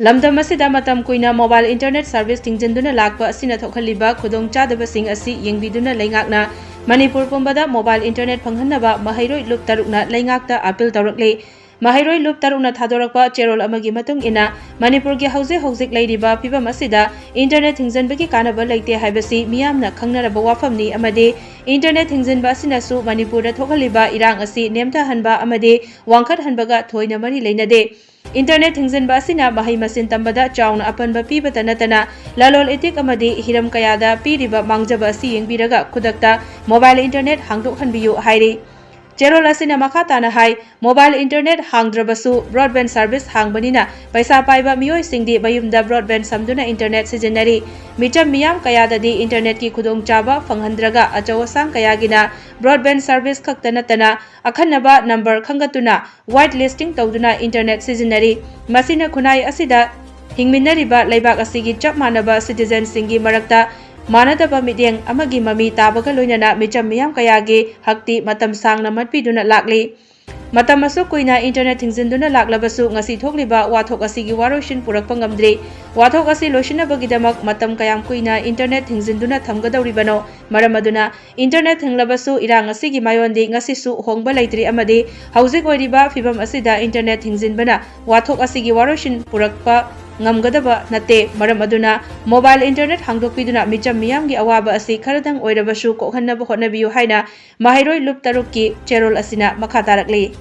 lamdam asida matam kuina mobile internet service tingjinduna lakpa asina thokhalliba khudong chadabasing asi yengbiduna leingakna Manipur pumbada mobile internet phanghanaba Maheiroi loop tarukna leingakta appeal tawrakle Maheiroi loop tarukna thadorakpa cherol amagi matung ina Manipur gi hauzik leiriba phibam asida internet thingjanbagi kanaba leite haibasi miyamna khangnaraba wafamni amade internet thingjanba asinasu Manipur da thokhalliba irang asi nemtha hanba amade wangkhat hanbaga thoina mari leinade Internet thingjanba asina mahai masin tambada chauna apanba pibata natana lalol etik amadi hiram kayada piriba mangjaba asi yengbiraga khudakta mobile internet hangdokhanbiyu hairi Cherol asina makhatana hai mobile internet hangdrabasu broadband service hangbanina paisa paiba miyoi singdi mayumda broadband samduna internet sijenari micham miyam kayadadi internet ki khudong chaba phanghandraga achawasang kayagina broadband service khaktanatana akhanaba number khangatuna white listing tawduna internet sijenari masina khunai asida hingminariba leibak asigi chap manaba citizen singi marakta Manadaba midyeng amagi mami tabaga loinana micham miyam kayagi hakti matam sangna matpiduna lakli matam asu kuina internet thingzinduna laklabasu ngasi thokliba wathok asigi waroshin purakpa ngamdri wathok asi loisinabagidamak matam kayam kuina internet thingzinduna thamgadawribano maramaduna internet thinglabasu irang asigi mayondi ngasisu hongba leitri amadi hauzik oiriba phibam asida internet thingzinbana wathok asigi waroshin purakpa ngamgadaba nate maram aduna mobile internet hangdokpiduna micham miyamgi awaba asi kharadang oirabasu kokhanna hotnabiyu haina Maheiroi loop tarukki cherol asina makha tarakli